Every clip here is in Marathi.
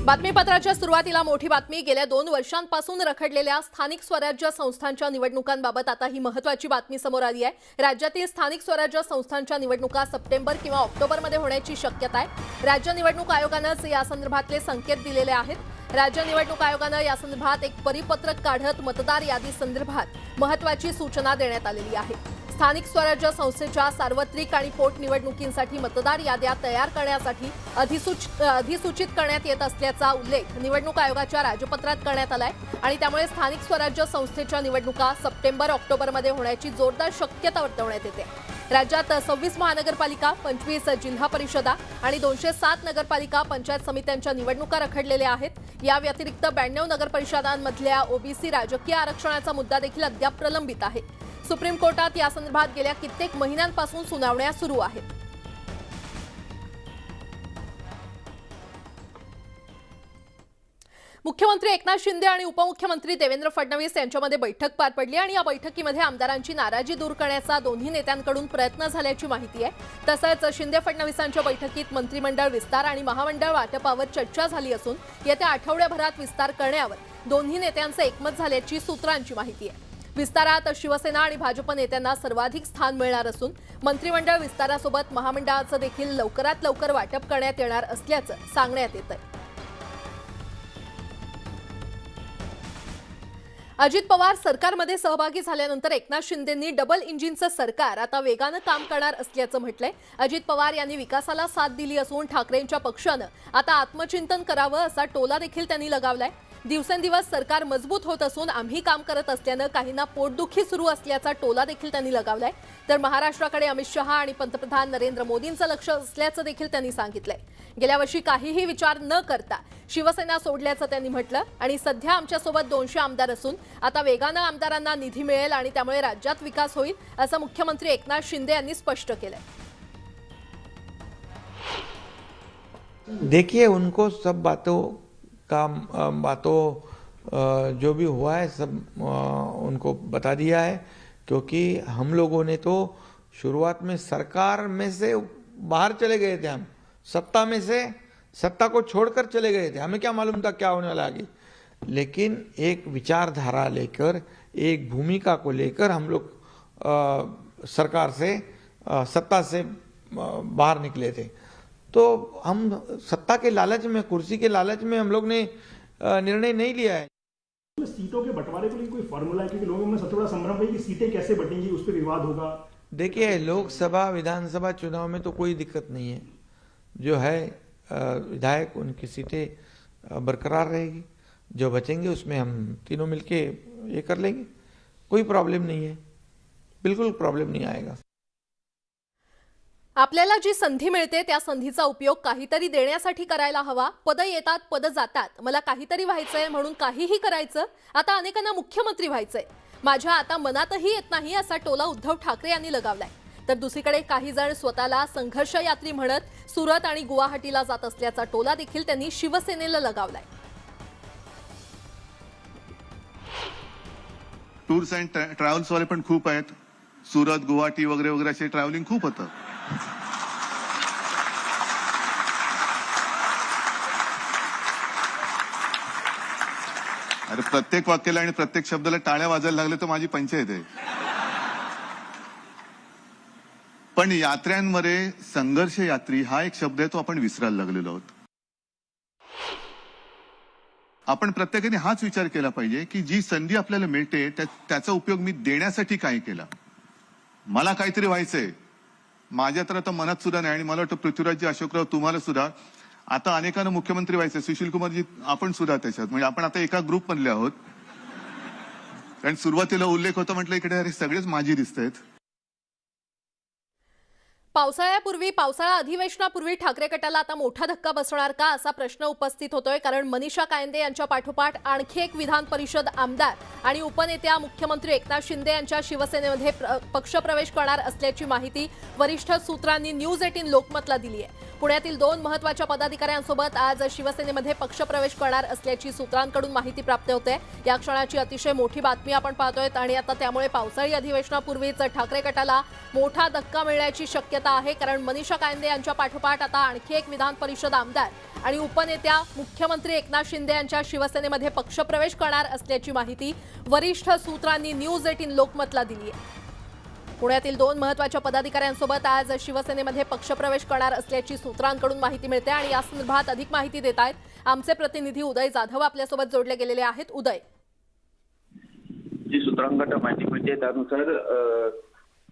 बातमीपत्राच्या सुरुवातीला मोठी बातमी। गेल्या 2 वर्षांपासून रखडलेल्या स्थानिक स्वराज्य संस्थांच्या निवडणुकांबाबत आता ही महत्त्वाची बातमी समोर आली आहे। राज्यातील स्थानिक स्वराज्य संस्थांच्या निवडणुका सप्टेंबर किंवा ऑक्टोबरमध्ये होण्याची शक्यता आहे। राज्य निवडणूक आयोगानेच या संदर्भातले संकेत दिलेले आहेत। राज्य निवडणूक आयोगाने या संदर्भात एक परिपत्रक काढत मतदार यादी संदर्भात महत्त्वाची सूचना देण्यात आलेली आहे। स्थानिक स्वराज्य संस्थेच्या सार्वत्रिक आणि पोटनिवडणुकींसाठी मतदार याद्या तयार करण्यासाठी अधिसूचित करण्यात येत असल्याचा उल्लेख निवडणूक आयोगाच्या राजपत्रात करण्यात आलाय आणि त्यामुळे स्थानिक स्वराज्य संस्थेच्या निवडणुका सप्टेंबर-ऑक्टोबरमध्ये होण्याची जोरदार शक्यता वर्तवण्यात येते। राज्यात 26 महानगरपालिका, 25 जिल्हा परिषदा आणि 207 नगरपालिका पंचायत समित्यांच्या निवडणुका रखडलेल्या आहेत। या व्यतिरिक्त 92 नगरपरिषदांमधल्या ओबीसी राजकीय आरक्षणाचा मुद्दा देखील अद्याप प्रलंबित आहे। सुप्रीम कोर्टात या संदर्भात गेल्या कित्येक महिन्यांपासून सुनावण्या सुरू आहेत। मुख्यमंत्री एकनाथ शिंदे आणि उपमुख्यमंत्री देवेंद्र फडणवीस यांच्यामध्ये बैठक पार पडली आणि या बैठकीमध्ये आमदारांची नाराजी दूर करण्याचा दोन्ही नेत्यांकडून प्रयत्न झाल्याची माहिती आहे। तसंच शिंदे फडणवीसांच्या बैठकीत मंत्रिमंडळ विस्तार आणि महामंडळ वाटपावर चर्चा झाली असून येत्या आठवड्याभरात विस्तार करण्यावर दोन्ही नेत्यांचे एकमत झाल्याची सूत्रांची माहिती आहे। विस्तारात शिवसेना आणि भाजप नेत्यांना सर्वाधिक स्थान मिळणार असून मंत्रिमंडळ विस्तारासोबत महामंडळाचं देखील लवकरात लवकर वाटप करण्यात येणार असल्याचं सांगण्यात येत आहे। अजित पवार सरकारमध्ये सहभागी झाल्यानंतर एकनाथ शिंदेंनी डबल इंजिनचं सरकार आता वेगानं काम करणार असल्याचं म्हटलंय। अजित पवार यांनी विकासाला साथ दिली असून ठाकरेंच्या पक्षानं आता आत्मचिंतन करावं असा टोला देखील त्यांनी लगावलाय। दिवसेंदिवस सरकार मजबूत होत असून आम्ही काम करत असल्यानं काहींना पोटदुखी सुरू असल्याचा टोला देखील त्यांनी लगावलाय। तर महाराष्ट्राकडे अमित शहा आणि पंतप्रधान नरेंद्र मोदींचं लक्ष असल्याचं देखील त्यांनी सांगितलंय। गेल्या वर्षी काहीही विचार न करता शिवसेना सोडल्याचं त्यांनी म्हटलं आणि सध्या आमच्यासोबत 200 आमदार असून आता वेगानं आमदारांना निधी मिळेल आणि त्यामुळे राज्यात विकास होईल असं मुख्यमंत्री एकनाथ शिंदे यांनी स्पष्ट केलंय। देखिए, उनको सब जो भी हुआ है सब उनको बता दिया है, क्योंकि हम लोगों ने तो शुरुआत में सरकार में से बाहर चले गए थे। हम सत्ता में से सत्ता को छोड़कर चले गए थे। हमें क्या मालूम था क्या होने वाला आगे, लेकिन एक विचारधारा लेकर, एक भूमिका को लेकर हम लोग सरकार से सत्ता से बाहर निकले थे। तो हम सत्ता के लालच में, कुर्सी के लालच में हम लोग ने निर्णय नहीं लिया है। सीटों के बंटवारे के लिए कोई फार्मूला है? क्योंकि लोगों में सबसे बड़ा संभ्रम है कि सीटें कैसे बटेंगी, उस पर विवाद होगा। देखिए, लोकसभा विधानसभा चुनाव में तो कोई दिक्कत नहीं है। जो है विधायक, उनकी सीटें बरकरार रहेगी। जो बचेंगे उसमें हम तीनों मिलके ये कर लेंगे। कोई प्रॉब्लम नहीं है, बिल्कुल प्रॉब्लम नहीं आएगा। आपल्याला जी संधी मिळते त्या संधीचा उपयोग काहीतरी देण्यासाठी करायला हवा। पद येतात, पद जातात। मला काहीतरी व्हायचंय म्हणून काहीही करायचं। आता अनेकांना मुख्यमंत्री व्हायचंय, माझ्या आता मनातही येत नाही असा टोला उद्धव ठाकरे यांनी लगावलाय। तर दुसरीकडे काही जण स्वतःला संघर्ष यात्री म्हणत सुरत आणि गुवाहाटीला जात असल्याचा टोला देखील त्यांनी शिवसेनेला लगावलाय। टूर्स अँड ट्रॅव्हल्स वाले पण खूप आहेत। सुरत, गुवाहाटी वगैरे वगैरे असे ट्रॅव्हलिंग खूप होतं। अरे, प्रत्येक वाक्याला आणि प्रत्येक शब्दाला टाळ्या वाजायला लागले तर माझी पंचायत आहे। पण यात्र्यांमध्ये संघर्ष यात्री हा एक शब्द आहे, तो आपण विसरायला लागलेलो आहोत। आपण प्रत्येकाने हाच विचार केला पाहिजे की जी संधी आपल्याला मिळते त्याचा उपयोग मी देण्यासाठी काय केला। मला काहीतरी व्हायचंय, माझ्या तर आता मनात सुद्धा नाही। आणि मला वाटतं पृथ्वीराजजी, अशोकराव, तुम्हाला सुद्धा आता अनेकांना मुख्यमंत्री व्हायचंय। सुशील कुमारजी, आपण सुद्धा त्याच्यात, म्हणजे आपण आता एका ग्रुप मधले आहोत। कारण सुरुवातीला उल्लेख होता, म्हटलं इकडे अरे सगळेच माझी दिसतायत। पावसाळ्यापूर्वी, पावसाळा अधिवेशनापूर्वी ठाकरे गटाला आता मोठा धक्का बसणार का असा प्रश्न उपस्थित होतोय। कारण मनीषा कायंदे यांच्या पाठोपाठ आणखी एक विधान परिषद आमदार आणि उपनेत्या मुख्यमंत्री एकनाथ शिंदे यांच्या शिवसेनेमध्ये पक्षप्रवेश करणार असल्याची माहिती वरिष्ठ सूत्रांनी न्यूज 18 लोकमतला दिली आहे। पुण्यातील 2 महत्त्वाच्या पदाधिकाऱ्यांसोबत आज शिवसेनेमध्ये पक्षप्रवेश करणार असल्याची सूत्रांकडून माहिती प्राप्त होते। या क्षणाची अतिशय मोठी बातमी आपण पाहतोय आणि आता त्यामुळे पावसाळी अधिवेशनापूर्वीच ठाकरे गटाला मोठा धक्का मिळण्याची शक्यता शक्यता आहे, कारण मनीषा कायंदे यांच्या पाठोपाठ आता आणखी एक विधान परिषद आमदार आणि उपनेत्या मुख्यमंत्री एकनाथ शिंदे यांच्या शिवसेनेमध्ये पक्षप्रवेश करणार असल्याची माहिती वरिष्ठ सूत्रांनी न्यूज 18 लोकमतला दिली आहे. पुण्यातील 2 महत्त्वाच्या पदाधिकाऱ्यांसोबत आज शिवसेनेमध्ये पक्षप्रवेश करणार असल्याची सूत्रांकडून माहिती मिळते आणि या संदर्भात अधिक माहिती देत आहेत आमचे प्रतिनिधी उदय जाधव आपल्यासोबत जोडले गेलेले आहेत. उदय, जी सूत्रांकडून माहिती मिळते त्यानुसार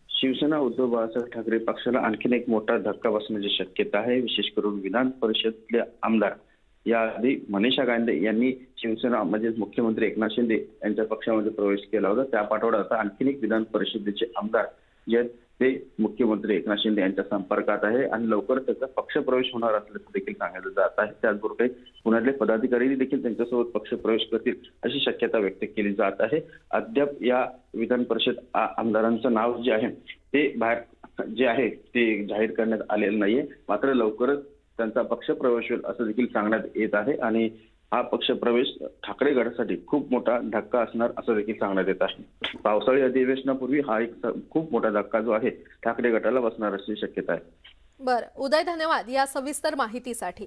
शिवसेना उद्धव बाळासाहेब ठाकरे पक्षाला आणखीन एक मोठा धक्का बसण्याची शक्यता आहे. विशेष करून विधान परिषदेतले आमदार याआधी मनीषा कायंदे यांनी शिवसेना म्हणजेच मुख्यमंत्री एकनाथ शिंदे यांच्या पक्षामध्ये प्रवेश केला होता. त्या पाठोपाठ आता आणखीन एक विधान परिषदेचे आमदार जे आहेत ते मुख्यमंत्री एकनाथ शिंदे यांच्या संपर्कात आहे आणि लवकरच त्याचा पक्षप्रवेश होणार असल्याचं देखील सांगितलं जात आहे. त्याचबरोबर पुण्यातले पदाधिकारी देखील त्यांच्यासोबत पक्षप्रवेश करतील अशी शक्यता व्यक्त केली जात आहे. अद्याप या विधान परिषद आमदारांचं नाव जे आहे ते बाहेर जे आहे ते जाहीर करण्यात आलेलं नाहीये. मात्र लवकरच त्यांचा पक्षप्रवेश होईल असं देखील सांगण्यात येत आहे आणि हा पक्षप्रवेश ठाकरे गटासाठी खूप मोठा धक्का असणार असं देखील सांगण्यात येत आहे. पावसाळी अधिवेशनापूर्वी हा एक खूप मोठा धक्का जो आहे ठाकरे गटाला बसणार असल्याची शक्यता आहे. बरं उदय, धन्यवाद या सविस्तर माहितीसाठी.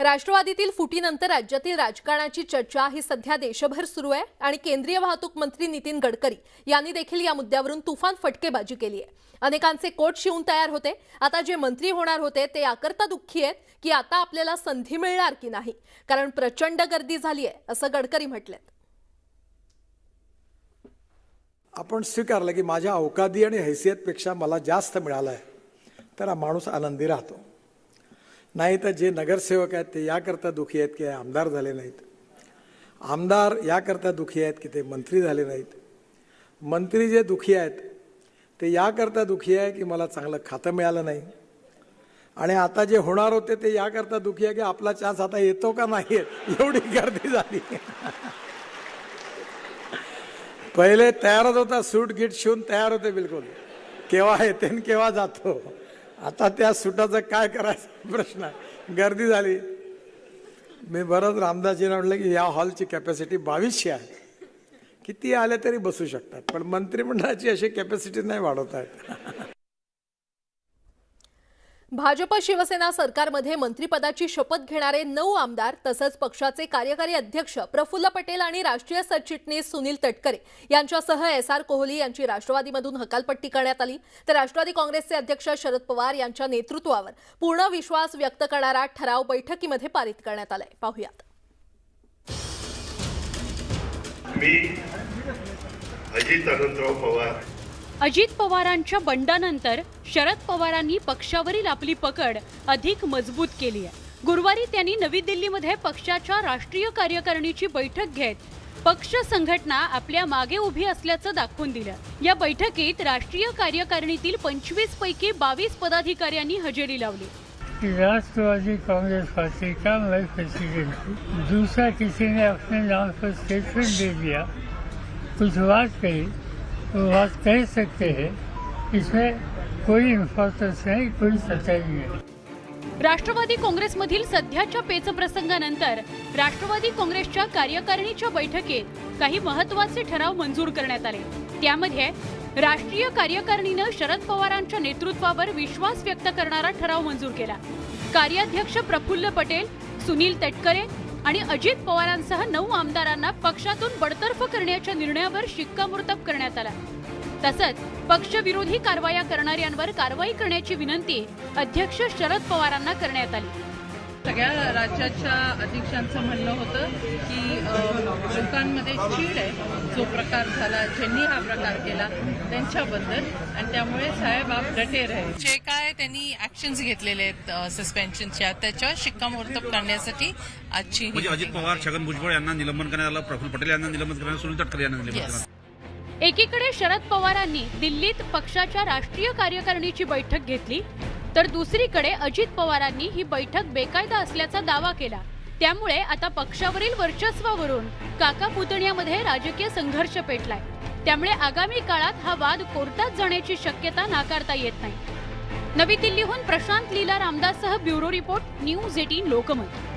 राष्ट्रवादीतील फुटीनंतर राज्यातील राजकारणाची चर्चा ही सध्या देशभर सुरू आहे आणि केंद्रीय वाहतूक मंत्री नितीन गडकरी यांनी देखील या मुद्द्यावरून तुफान फटकेबाजी केली आहे. अनेकांचे कोट शिवून तयार होते. आता जे मंत्री होणार होते ते याकरता दुःखी आहेत की आता आपल्याला संधी मिळणार की नाही, कारण प्रचंड गर्दी झाली आहे असं गडकरी म्हटलेत. आपण स्वीकारलं की माझ्या अवकादी आणि हैसियतपेक्षा मला जास्त मिळालं आहे तर हा माणूस आनंदी राहतो. नाही तर जे नगरसेवक आहेत ते याकरता दुःखी आहेत की आमदार झाले नाहीत, आमदार याकरता दुःखी आहेत की ते मंत्री झाले नाहीत, मंत्री जे दुःखी आहेत ते याकरता दुःखी आहे की मला चांगलं खातं मिळालं नाही, आणि आता जे होणार होते ते याकरता दुःखी आहे की आपला चान्स आता येतो का नाही येत, एवढी गर्दी झाली. पहिले तयारच होता, सूट गीट शिवून तयार होते बिलकुल, केव्हा येते आणि केव्हा जातो. आता त्या सुटाचं काय करायचं प्रश्न आहे. गर्दी झाली. मी बरंच रामदासजींना म्हटलं की या हॉलची कॅपॅसिटी 2200 आहे, किती आले तरी बसू शकतात, पण मंत्रिमंडळाची अशी कॅपॅसिटी नाही वाढवता येत. भाजप शिवसेना सरकारमध्ये मंत्रिपदाची शपथ घेणारे 9 आमदार तसंच पक्षाचे कार्यकारी अध्यक्ष प्रफुल्ल पटेल आणि राष्ट्रीय सरचिटणीस सुनील तटकरे यांच्यासह SR कोहली यांची राष्ट्रवादीमधून हकालपट्टी करण्यात आली. तर राष्ट्रवादी काँग्रेसचे अध्यक्ष शरद पवार यांच्या नेतृत्वावर पूर्ण विश्वास व्यक्त करणारा ठराव बैठकीमध्ये पारित करण्यात आलाय. पाहूयात. मी अजित अनंतराव पवार. अजित पवारांच्या बंडानंतर शरद पवारांनी पक्षावरील आपली पकड अधिक मजबूत केली आहे. गुरुवारी त्यांनी नवी दिल्लीमध्ये पक्षाच्या राष्ट्रीय कार्यकारिणीची बैठक घेत पक्ष संघटना आपल्या मागे उभी असल्याचं दाखवून दिलं. या बैठकीत राष्ट्रीय कार्यकारिणीतील 25 पैकी 22 पदाधिकाऱ्यांनी हजेरी लावली. राष्ट्रवादी कांग्रेस पार्टी का मैं प्रेसिडेंट हूँ, दूसरा किसी ने अपने नाम पर स्टेटमेंट दे दिया, कुछ बात कही, वो बात कह सकते हैं, इसमें कोई इम्पॉर्टन्स नहीं, कोई सच्चाई नहीं. राष्ट्रवादी काँग्रेसमधील सध्याच्या पेचप्रसंगानंतर राष्ट्रवादी काँग्रेसच्या कार्यकारिणीच्या बैठकीत काही महत्त्वाचे ठराव मंजूर करण्यात आले. त्यामध्ये राष्ट्रीय कार्यकारिणीनं शरद पवारांच्या नेतृत्वावर विश्वास व्यक्त करणारा ठराव मंजूर केला. कार्याध्यक्ष प्रफुल्ल पटेल, सुनील तटकरे आणि अजित पवारांसह 9 आमदारांना पक्षातून बडतर्फ करण्याच्या निर्णयावर शिक्कामोर्तब करण्यात आला. तसंच पक्षविरोधी कारवाया करणाऱ्यांवर कारवाई करण्याची विनंती अध्यक्ष शरद पवारांना करण्यात आली. सगळ्या राज्याच्या अध्यक्षांचं म्हणणं होतं की लोकांमध्ये चीड आहे, जो प्रकार झाला, ज्यांनी हा प्रकार केला त्यांच्याबद्दल, आणि त्यामुळे साहेब आप डटे रहे. जे काय त्यांनी ऍक्शन्स घेतलेले आहेत सस्पेन्शनच्या, त्याच्यावर शिक्कामोर्तब करण्यासाठी आजची म्हणजे अजित पवार, छगन भुजबळ यांना निलंबन करण्यात आलं, प्रफुल्ल पटेल यांना निलंबन करण्यात, सुनील तटकरे यांना निलंबन करण्यात. एकीकडे शरद पवारांनी दिल्लीत पक्षाच्या राष्ट्रीय कार्यकारिणीची बैठक घेतली, तर दुसरीकडे अजित पवारांनी ही बैठक बेकायदा असल्याचा दावा केला. त्यामुळे आता पक्षावरील वर्चस्वावरून काका पुतण्यामध्ये राजकीय संघर्ष पेटलाय. त्यामुळे आगामी काळात हा वाद कोर्टात जाण्याची शक्यता नाकारता येत नाही. नवी दिल्लीहून प्रशांत लीला रामदाससह ब्युरो रिपोर्ट, न्यूज 18 लोकमत.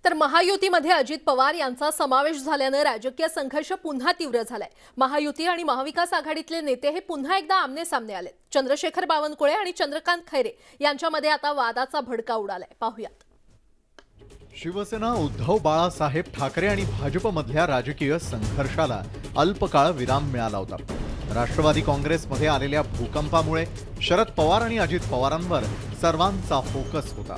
तर महायुतीमध्ये अजित पवार यांचा समावेश झाल्यानं राजकीय संघर्ष पुन्हा तीव्र झालाय. महायुती आणि महाविकास आघाडीतले नेते हे पुन्हा एकदा आमने-सामने आले. चंद्रशेखर बावनकुळे आणि चंद्रकांत खैरे यांच्यामध्ये आता वादाचा भडका उडालाय. पाहूयात. शिवसेना उद्धव बाळासाहेब ठाकरे आणि भाजपमधल्या राजकीय संघर्षाला अल्पकाळ विराम मिळाला होता. राष्ट्रवादी काँग्रेसमध्ये आलेल्या भूकंपामुळे शरद पवार आणि अजित पवारांवर सर्वांचा फोकस होता.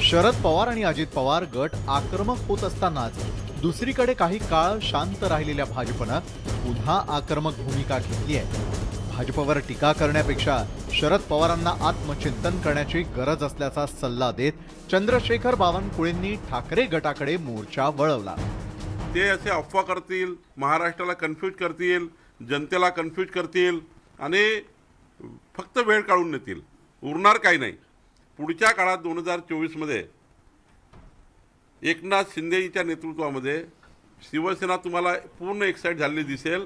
शरद पवार आणि अजित पवार गट आक्रमक होत असतानाच दुसरीकडे काही काळ शांत राहिलेल्या भाजपनं पुन्हा आक्रमक भूमिका घेतली आहे. भाजपवर टीका करण्यापेक्षा शरद पवारांना आत्मचिंतन करण्याची गरज असल्याचा सल्ला देत चंद्रशेखर बावनकुळेंनी ठाकरे गटाकडे मोर्चा वळवला. ते असे अफवा करतील, महाराष्ट्राला कन्फ्यूज करतील, जनतेला कन्फ्यूज करतील आणि फक्त वेळ काढून नेतील. उरणार काही नाही. पुढच्या काळात 2024 एकनाथ शिंदेच्या नेतृत्वामध्ये शिवसेना तुम्हाला पूर्ण एक्साइट झालेली दिसेल.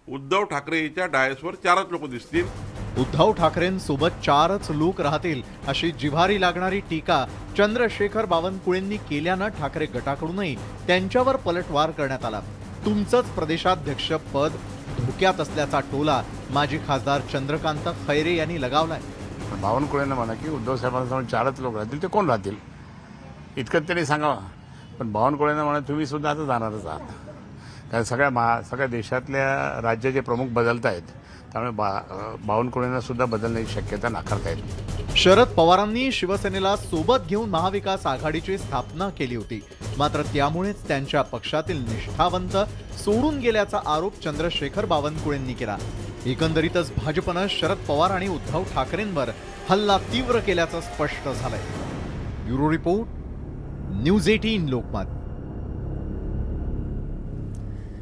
उद्धव ठाकरेच्या डायसवर 4च लोक दिसतील. उद्धव ठाकरेंसोबत 4च लोक राहतील अशी जिव्हारी लागणारी टीका चंद्रशेखर बावनकुळेंनी केल्यानं ठाकरे गटाकडूनही त्यांच्यावर पलटवार करण्यात आला. तुमचंच प्रदेशाध्यक्ष पद धोक्यात असल्याचा टोला माजी खासदार चंद्रकांत खैरे यांनी लगावलाय. बावनकुळेंना म्हणा की उद्धव साहेबांसमोर 4च लोक राहतील, ते कोण राहतील इतकं तरी सांगावं. पण बावनकुळेंना म्हणा तुम्ही सुद्धा आता जाणारच आहात, कारण सगळ्या देशातल्या राज्याचे प्रमुख बदलत आहेत. त्यामुळे बावनकुळेंना सुद्धा बदलण्याची शक्यता नाकारता येते. शरद पवारांनी शिवसेनेला सोबत घेऊन महाविकास आघाडीची स्थापना केली होती. मात्र त्यामुळेच त्यांच्या पक्षातील निष्ठावंत सोडून गेल्याचा आरोप चंद्रशेखर बावनकुळेंनी केला. एकंदरीतच भाजपनं शरद पवार आणि उद्धव ठाकरेंवर हल्ला तीव्र केल्याचं स्पष्ट झालंय. Bureau report, news 18 Lokmat.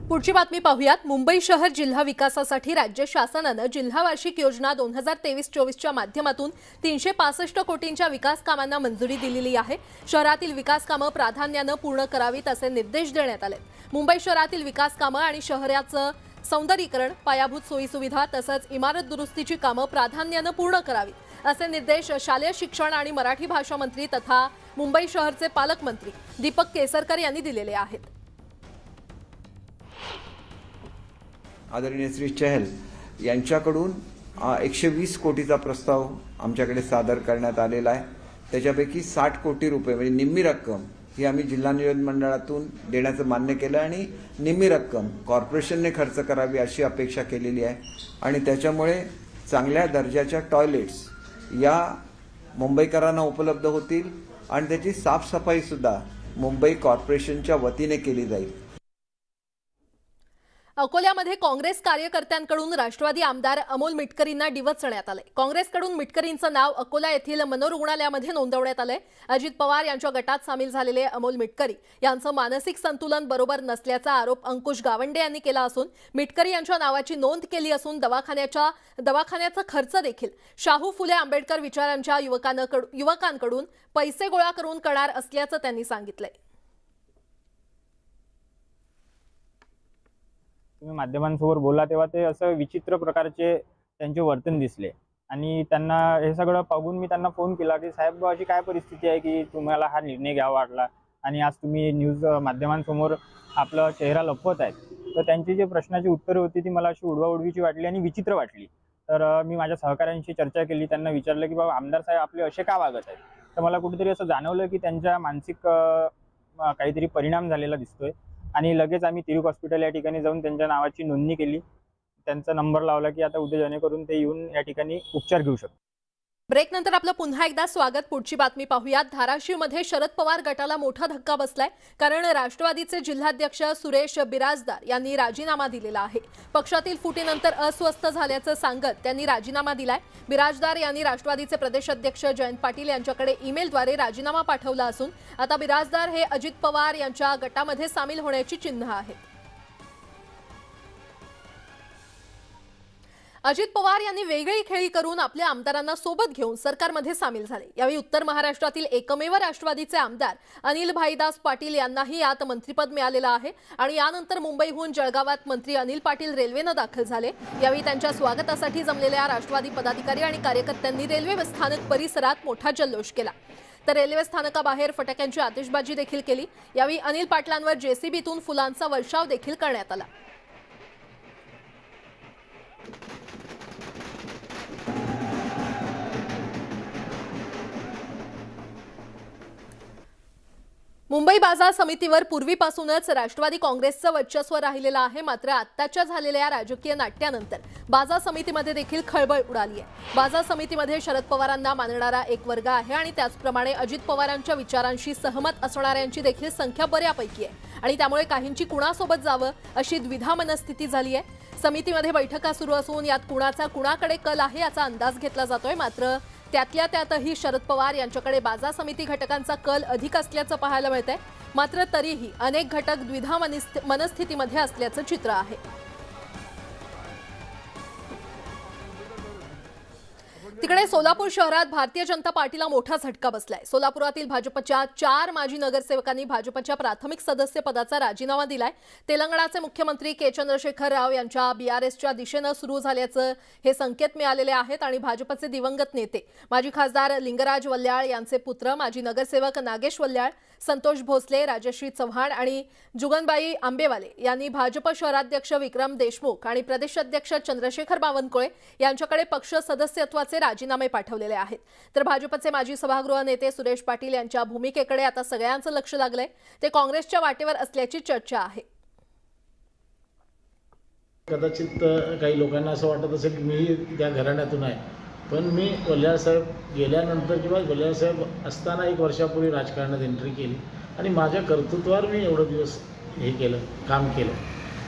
पुढची बातमी पाहूयात. मुंबई शहर जिल्हा विकासासाठी राज्य शासनानं जिल्हा वार्षिक योजना 2023-24च्या माध्यमातून 365 कोटींच्या विकास कामांना मंजुरी दिलेली आहे. शहरातील विकास कामं प्राधान्यानं पूर्ण करावीत असे निर्देश देण्यात आले. मुंबई शहरातील विकास कामं आणि शहराचं सौंदर्यीकरण, पायाभूत सोयीसुविधा तसंच इमारत दुरुस्तीची कामं प्राधान्यानं पूर्ण करावीत असे निर्देश शालेय शिक्षण आणि मराठी भाषा मंत्री तथा मुंबई शहरचे पालकमंत्री दीपक केसरकर यांनी दिलेले आहेत. आदरणीय श्री चहल यांच्याकडून 120 कोटीचा प्रस्ताव आमच्याकडे सादर करण्यात आलेला आहे. त्याच्यापैकी 60 कोटी रुपये म्हणजे निम्मी रक्कम ही आम्ही जिल्हा नियोजन मंडळातून देण्याचं मान्य केलं आणि निम्मी रक्कम कॉर्पोरेशनने खर्च करावी अशी अपेक्षा केलेली आहे. आणि त्याच्यामुळे चांगल्या दर्जाच्या टॉयलेट्स या मुंबईकरांना उपलब्ध होतील आणि त्याची साफसफाईसुद्धा मुंबई कॉर्पोरेशनच्या वतीने केली जाईल. अकोल्यामध्ये काँग्रेस कार्यकर्त्यांकडून राष्ट्रवादी आमदार अमोल मिटकरींना डिवचण्यात आले. काँग्रेसकडून मिटकरींचं नाव अकोला येथील मनोरुग्णालयामध्ये नोंदवण्यात आलंय. अजित पवार यांच्या गटात सामील झालेले अमोल मिटकरी यांचं मानसिक संतुलन बरोबर नसल्याचा आरोप अंकुश गावंडे यांनी केला असून मिटकरी यांच्या नावाची नोंद केली असून दवाखान्याचा खर्च देखील शाहू फुले आंबेडकर विचारांच्या युवकांकडून पैसे गोळा करून करणार असल्याचं त्यांनी सांगितलंय. तुम्ही माध्यमांसमोर बोलला तेव्हा ते असं विचित्र प्रकारचे त्यांचे वर्तन दिसले आणि त्यांना हे सगळं पाहून मी त्यांना फोन केला की साहेब अशी काय परिस्थिती आहे की तुम्हाला हा निर्णय घ्यावा वाटला आणि आज तुम्ही न्यूज माध्यमांसमोर आपला चेहरा लपवत आहेत. तर त्यांची जे प्रश्नाची उत्तरं होती ती मला अशी उडवाउडवीची वाटली आणि विचित्र वाटली. तर मी माझ्या सहकाऱ्यांशी चर्चा केली. त्यांना विचारलं की बाबा आमदार साहेब आपले असे का वागत आहेत. तर मला कुठेतरी असं जाणवलं की त्यांच्या मानसिक काहीतरी परिणाम झालेला दिसतोय आणि लगेच आम्ही तिरुक हॉस्पिटल या ठिकाणी जाऊन त्यांच्या नावाची नोंदणी केली. त्यांचा नंबर लावला की आता उद्या जेणेकरून ते येऊन या ठिकाणी उपचार घेऊ शकतात. ब्रेक नंतर आपलं पुन्हा एकदा स्वागत. पुढची बातमी पाहूयात. धाराशिवमध्ये शरद पवार गटाला मोठा धक्का बसलाय, कारण राष्ट्रवादीचे जिल्हाध्यक्ष सुरेश बिराजदार यांनी राजीनामा दिलेला आहे. पक्षातील फुटीनंतर अस्वस्थ झाल्याचं सांगत त्यांनी राजीनामा दिलाय. बिराजदार यांनी राष्ट्रवादीचे प्रदेशाध्यक्ष जयंत पाटील यांच्याकडे ईमेलद्वारे राजीनामा पाठवला असून आता बिराजदार हे अजित पवार यांच्या गटामध्ये सामील होण्याची चिन्ह आहेत. अजित पवार यांनी वेगळी खेळी करून आपल्या आमदारांना सोबत घेऊन सरकारमध्ये सामील झाले. यावेळी उत्तर महाराष्ट्रातील एकमेव राष्ट्रवादीचे आमदार अनिल भाईदास पाटील यांनाही यात मंत्रिपद मिळालेलं आहे आणि यानंतर मुंबईहून जळगावात मंत्री अनिल पाटील रेल्वेनं दाखल झाले. यावेळी त्यांच्या स्वागतासाठी जमलेल्या राष्ट्रवादी पदाधिकारी आणि कार्यकर्त्यांनी रेल्वे स्थानक परिसरात मोठा जल्लोष केला. तर रेल्वे स्थानकाबाहेर फटाक्यांची आतिषबाजी देखील केली। यावेळी अनिल पाटलांवर जेसीबीतून फुलांचा वर्षाव देखील करण्यात आला। मुंबई बाजार समितीवर पूर्वीपासूनच राष्ट्रवादी काँग्रेसचं वर्चस्व राहिलेलं आहे। मात्र आत्ताच्या झालेल्या राजकीय नाट्यानंतर बाजार समितीमध्ये देखील खळबळ उडाली आहे। बाजार समितीमध्ये शरद पवारांना मानणारा एक वर्ग आहे आणि त्याचप्रमाणे अजित पवारांच्या विचारांशी सहमत असणाऱ्यांची देखील संख्या बऱ्यापैकी आहे आणि त्यामुळे काहींची कुणासोबत जावं अशी द्विधा मनस्थिती झाली आहे। समितीमध्ये बैठका सुरू असून यात कुणाचा कुणाकडे कल आहे याचा अंदाज घेतला जातोय। मात्र त्यातल्या त्यातही शरद पवार यांच्याकडे बाजार समिती घटकांचा कल अधिक असल्याचं पाहायला मिळतंय। मात्र तरीही अनेक घटक द्विधा मनस्थितीमध्ये असल्याचं चित्र आहे। तिकडे सोलापूर शहरात भारतीय जनता पार्टीला मोठा झटका बसलाय। सोलापुरातील भाजपच्या 4 माजी नगरसेवकांनी भाजपच्या प्राथमिक सदस्य पदाचा राजीनामा दिलाय। तेलंगणाचे मुख्यमंत्री के चंद्रशेखर राव यांच्या बीआरएसच्या दिशेनं सुरू झाल्याचं हे संकेत मिळालेले आहेत आणि भाजपचे दिवंगत नेते माजी खासदार लिंगराज वल्याळ यांचे पुत्र माजी नगरसेवक नागेश वल्याळ, संतोष भोसले, राजश्री चव्हाण आणि जुगनबाई आंबेवाले यांनी भाजप शहराध्यक्ष विक्रम देशमुख आणि प्रदेशाध्यक्ष चंद्रशेखर बावनकुळे यांच्याकडे पक्ष सदस्यत्वाचे राजीनामे पाठवलेले आहेत। तर भाजपचे माजी सभागृह नेते सुरेश पाटील यांच्या भूमिकेकडे आता सगळ्यांचं लक्ष लागलंय। ते काँग्रेसच्या वाटेवर असल्याची चर्चा आहे। कदाचित काही लोकांना असं वाटत असेल की मी त्या घराण्यातून आहे, पण मी वल्याळ साहेब गेल्यानंतर किंवा वल्याळ साहेब असताना 1 वर्षापूर्वी राजकारणात एंट्री केली आणि माझ्या कर्तृत्वावर मी एवढं दिवस हे केलं, काम केलं।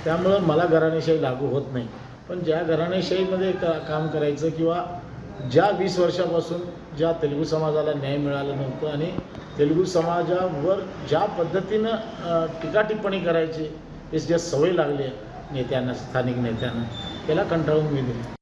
त्यामुळं मला घराणेशाही लागू होत नाही, पण ज्या घराणेशाहीमध्ये काम करायचं किंवा ज्या 20 वर्षापासून ज्या तेलुगू समाजाला न्याय मिळाला नव्हतं आणि तेलुगू समाजावर ज्या पद्धतीनं टीका टिप्पणी करायची हे ज्या सवय लागली आहे नेत्यांना, स्थानिक नेत्यांना, त्याला कंटाळून मी दिली।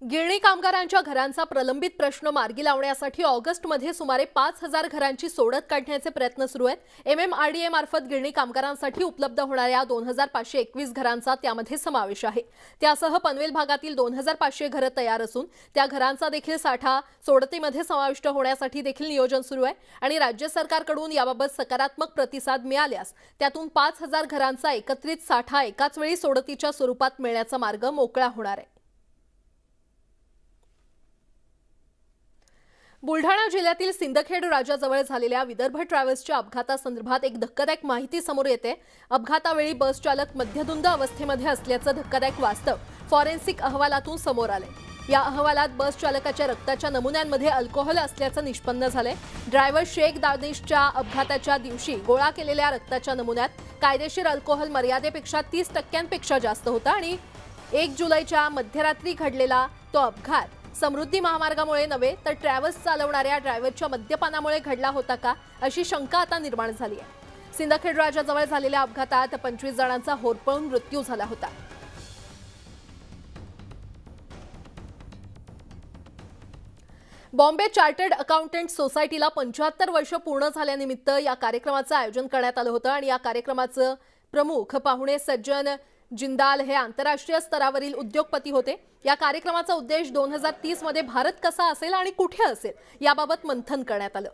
गिरणी कामगारांच्या घरांचा प्रलंबित प्रश्न मार्गी लावण्यासाठी ऑगस्टमध्ये सुमारे 5000 घरांची सोडत काढण्याचे प्रयत्न सुरू आहेत। MMRDA मार्फत गिरणी कामगारांसाठी उपलब्ध होणाऱ्या 2521 घरांचा त्यामध्ये समावेश आहे। त्यासह पनवेल भागातील 2500 घरं तयार असून त्या घरांचा देखील साठा सोडतीमध्ये समाविष्ट होण्यासाठी देखील नियोजन सुरू आहे आणि राज्य सरकारकडून याबाबत सकारात्मक प्रतिसाद मिळाल्यास त्यातून 5000 घरांचा एकत्रित साठा एकाच वेळी सोडतीच्या स्वरूपात मिळण्याचा मार्ग मोकळा होणार आहे। बुलढाणा जिल्ह्यातील सिंदखेड राजाजवळ झालेल्या विदर्भ ट्रॅव्हल्सच्या अपघातासंदर्भात एक धक्कादायक माहिती समोर येते। अपघातावेळी बस चालक मद्यधुंद अवस्थेमध्ये असल्याचं धक्कादायक वास्तव फॉरेन्सिक अहवालातून समोर आलंय। या अहवालात बस चालकाच्या रक्ताच्या नमुन्यांमध्ये अल्कोहोल असल्याचं निष्पन्न झालंय। ड्रायव्हर शेख दानिशच्या अपघाताच्या दिवशी गोळा केलेल्या रक्ताच्या नमुन्यात कायदेशीर अल्कोहोल मर्यादेपेक्षा 30% जास्त होता आणि 1 जुलैच्या मध्यरात्री घडलेला तो अपघात समृद्धी महामार्गामुळे नव्हे तर ट्रॅव्हल्स चालवणाऱ्या ड्रायव्हरच्या मद्यपानामुळे घडला होता का अशी शंका आता निर्माण झाली आहे। सिंदखेड राजाजवळ झालेल्या अपघातात 25 जणांचा होरपळून मृत्यू झाला होता। बॉम्बे चार्टर्ड अकाउंटंट सोसायटीला 75 वर्ष पूर्ण झाल्यानिमित्त या कार्यक्रमाचं आयोजन करण्यात आलं होतं आणि या कार्यक्रमाचं प्रमुख पाहुणे सज्जन जिंदाल हे आंतरराष्ट्रीय स्तरावरील उद्योगपती होते। या कार्यक्रमाचा उद्देश 2030 मध्ये भारत कसा असेल आणि कुठे असेल याबाबत मंथन करण्यात आलं।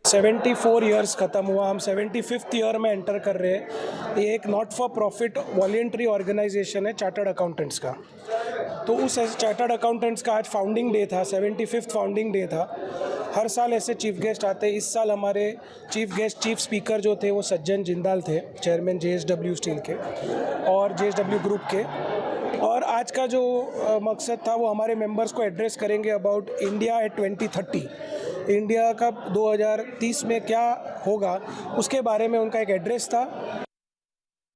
74 इयर्स खत्म हुआ, हम 75th ईयर में एंटर कर रहे हैं। ये एक not for profit voluntary organisation है चार्टर्ड अकाउंटेंट्स का। तो उस चार्टर्ड अकाउंटेंट्स का आज फाउंडिंग डे था, 75th फाउंडिंग डे था। हर साल ऐसे चीफ गेस्ट आते। इस साल हमारे चीफ स्पीकर जो थे वो सज्जन जिंदाल थे, चेयरमैन JSW स्टील के और JSW ग्रुप के। और आज का जो मकसद था वो हमारे मेंबर्स को एड्रेस करेंगे अबाउट इंडिया एट 2030। इंडिया का 2030 में क्या होगा उसके बारे में उनका एक एड्रेस था।